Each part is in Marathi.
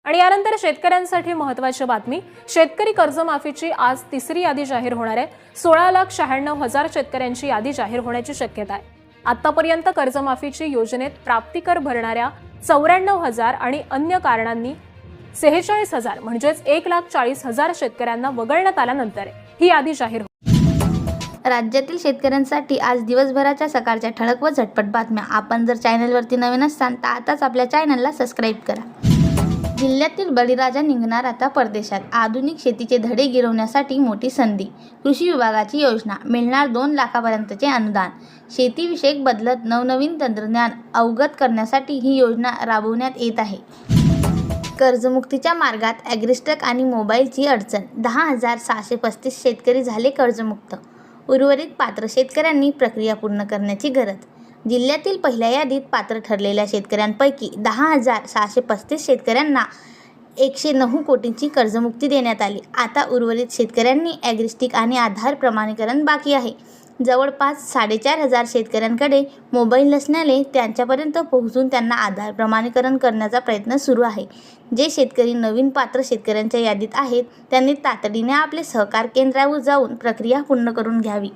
आणि यानंतर शेतकऱ्यांसाठी महत्त्वाची बातमी, शेतकरी कर्जमाफीची आज तिसरी यादी जाहीर होणार आहे। 16,96,000 शेतकऱ्यांची यादी जाहीर होण्याची शक्यता आहे। आतापर्यंत कर्जमाफीची योजनेत प्राप्तिकर भरणाऱ्या 94,000 आणि अन्य कारणांनी 46,000 म्हणजेच 1,40,000 शेतकऱ्यांना वगळण्यात आल्यानंतर ही यादी जाहीर होईल। राज्यातील शेतकऱ्यांसाठी आज दिवसभराच्या सकाळच्या ठळक व झटपट बातम्या। आपण जर चॅनलवरती नवीन असाल तर आताच आपल्या चॅनलला सबस्क्राईब करा। जिल्ह्यातील बळीराजा निघणार आता परदेशात, आधुनिक शेतीचे धडे गिरवण्यासाठी मोठी संधी। कृषी विभागाची योजना, मिळणार 2 लाखापर्यंतचे अनुदान। शेतीविषयक बदलत नवनवीन तंत्रज्ञान अवगत करण्यासाठी ही योजना राबवण्यात येत आहे। कर्जमुक्तीच्या मार्गात ॲग्रिस्टक आणि मोबाईलची अडचण, 10,635 शेतकरी झाले कर्जमुक्त। उर्वरित पात्र शेतकऱ्यांनी प्रक्रिया पूर्ण करण्याची गरज। जिल्ह्यातील पहिल्या यादीत पात्र ठरलेल्या शेतकऱ्यांपैकी 10,635 शेतकऱ्यांना 109 कोटींची कर्जमुक्ती देण्यात आली। आता उर्वरित शेतकऱ्यांनी ॲग्रिस्टिक आणि आधार प्रमाणीकरण बाकी आहे। जवळपास 4,500 शेतकऱ्यांकडे मोबाईल नसल्याने त्यांच्यापर्यंत पोहोचून त्यांना आधार प्रमाणीकरण करण्याचा प्रयत्न सुरू आहे। जे शेतकरी नवीन पात्र शेतकऱ्यांच्या यादीत आहेत त्यांनी तातडीने आपले सहकार केंद्रावर जाऊन प्रक्रिया पूर्ण करून घ्यावी।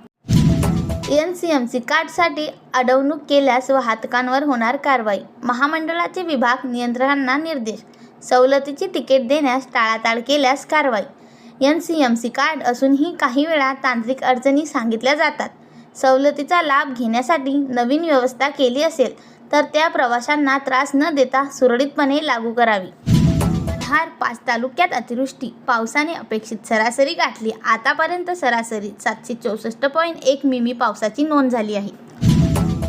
NCMC कार्डसाठी अडवणूक केल्यास वाहतकांवर होणार कारवाई, महामंडळाचे विभाग नियंत्रणांना निर्देश। सवलतीची तिकीट देण्यास टाळाटाळ केल्यास कारवाई। NCMC कार्ड असूनही काही वेळा तांत्रिक अडचणी सांगितल्या जातात। सवलतीचा लाभ घेण्यासाठी नवीन व्यवस्था केली असेल तर त्या प्रवाशांना त्रास न देता सुरळीतपणे लागू करावी। 5 तालुक्यात अतिवृष्टी, पावसाने अपेक्षित सरासरी गाठली। आतापर्यंत सरासरी 764.1 मिमी पावसाची नोंद झाली आहे।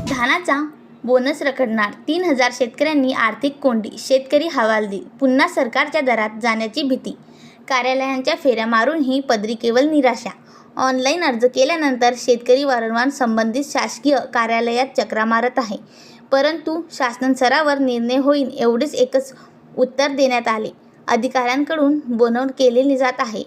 धानाचा बोनस रखडणार, 3,000 शेतकऱ्यांनी आर्थिक कोंडी, शेतकरी हवालदिल, पुन्हा सरकारच्या दरात जाण्याची भीती। कार्यालयांच्या फेऱ्या मारूनही पदरी केवळ निराशा। ऑनलाईन अर्ज केल्यानंतर शेतकरी वारंवार संबंधित शासकीय कार्यालयात चक्रा मारत आहे, परंतु शासनस्तरावर निर्णय होईल एवढेच एकच उत्तर देण्यात आले। अधिकाऱ्यांकडून बोनस केले जात आहे।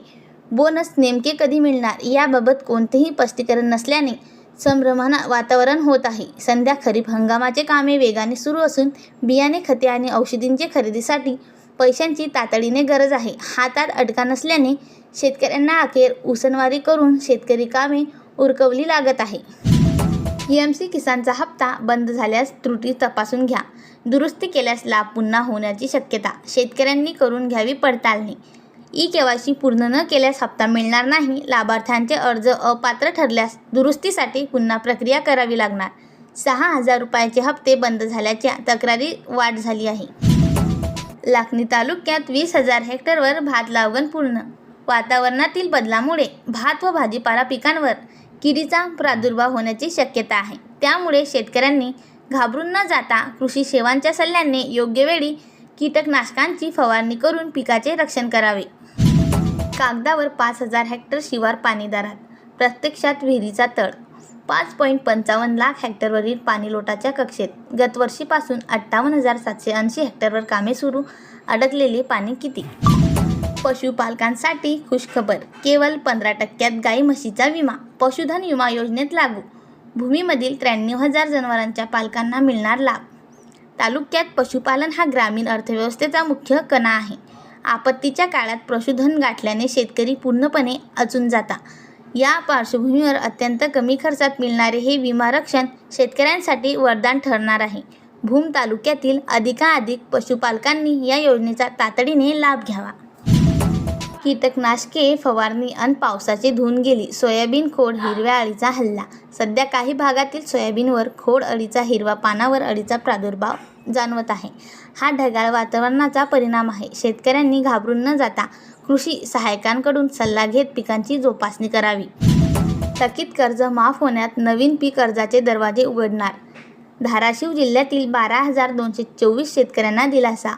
बोनस नेमके कधी मिळणार याबाबत कोणतेही स्पष्टीकरण नसल्याने संभ्रमानं वातावरण होत आहे। सध्या खरीप हंगामाचे कामे वेगाने सुरू असून बियाणे, खते आणि औषधींच्या खरेदीसाठी पैशांची तातडीने गरज आहे। हातात अडका नसल्याने शेतकऱ्यांना अखेर उसनवारी करून शेतकरी कामे उरकवली लागत आहे। PMC किसानचा हप्ता बंद झाल्यास त्रुटी तपासून घ्या, दुरुस्ती केल्यास लाभ पुन्हा होण्याची शक्यता। शेतकऱ्यांनी करून घ्यावी पडताळणी। KYC पूर्ण न केल्यास हप्ता मिळणार नाही। लाभार्थ्यांचे अर्ज अपात्र ठरल्यास दुरुस्तीसाठी पुन्हा प्रक्रिया करावी लागणार। 6,000 रुपयाचे हप्ते बंद झाल्याच्या तक्रारी वाढ झाली आहे। लाखनी तालुक्यात 20,000 हेक्टरवर भात लागवड पूर्ण। वातावरणातील बदलामुळे भात व भाजीपाला पिकांवर किडीचा प्रादुर्भाव होण्याची शक्यता आहे। त्यामुळे शेतकऱ्यांनी घाबरून न जाता कृषी सेवांच्या सल्ल्याने योग्य वेळी कीटकनाशकांची फवारणी करून पिकाचे रक्षण करावे। कागदावर 5,000 हेक्टर शिवार पाणीदारात, प्रत्यक्षात विहिरीचा तळ। 5.55 लाख हेक्टरवरील पाणीलोटाच्या कक्षेत गतवर्षीपासून 58,780 हेक्टरवर कामे सुरू, अडकलेले पाणी किती? पशुपालकांसाठी खुशखबर, केवळ 15% गाई म्हशीचा विमा पशुधन विमा योजनेत लागू। भूमीमधील 93,000 जनावरांच्या पालकांना मिळणार लाभ। तालुक्यात पशुपालन हा ग्रामीण अर्थव्यवस्थेचा मुख्य कणा आहे। आपत्तीच्या काळात पशुधन गाठल्याने शेतकरी पूर्णपणे अचून जाता। या पार्श्वभूमीवर अत्यंत कमी खर्चात मिळणारे हे विमा रक्षण शेतकऱ्यांसाठी वरदान ठरणार आहे। भूम तालुक्यातील अधिकाधिक पशुपालकांनी या योजनेचा तातडीने लाभ घ्यावा। कीटकनाशके फवारणी आणि पावसाची धून गेली, सोयाबीन खोड हिरव्या अळीचा हल्ला। सध्या काही भागातील सोयाबीनवर खोड अळीचा, हिरवा पानावर अळीचा प्रादुर्भाव जाणवत आहे। हा ढगाळ वातावरणाचा परिणाम आहे। शेतकऱ्यांनी घाबरून न जाता कृषी सहाय्यकांकडून सल्ला घेत पिकांची जोपासणी करावी। थकीत कर्ज माफ होण्यात नवीन पीक कर्जाचे दरवाजे उघडणार, धाराशिव जिल्ह्यातील 12,224 शेतकऱ्यांना दिलासा।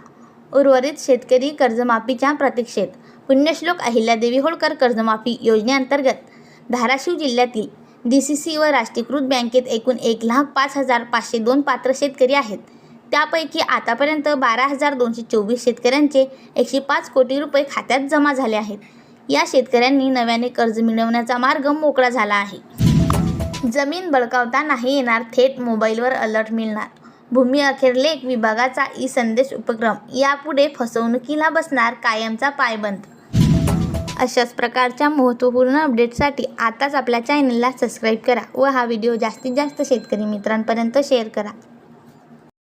उर्वरित शेतकरी कर्जमाफीच्या प्रतीक्षेत। पुण्यश्लोक अहिल्यादेवी होळकर कर्जमाफी योजनेअंतर्गत धाराशिव जिल्ह्यातील DCC व राष्ट्रीयकृत बँकेत एकूण 1,05,502 पात्र शेतकरी आहेत। त्यापैकी आतापर्यंत 12,224 शेतकऱ्यांचे 105 कोटी रुपये खात्यात जमा झाले आहेत। या शेतकऱ्यांनी नव्याने कर्ज मिळवण्याचा मार्ग मोकळा झाला आहे। जमीन बळकावता नाही येणार, थेट मोबाईलवर अलर्ट मिळणार। भूमी अखेरलेख विभागाचा ई-संदेश उपक्रम, यापुढे फसवणुकीला बसणार कायमचा पायबंद. अशाच प्रकारच्या महत्त्वपूर्ण अपडेटसाठी आताच आपल्या चॅनलला सबस्क्राईब करा व हा व्हिडिओ जास्तीत जास्त शेतकरी मित्रांपर्यंत शेअर करा.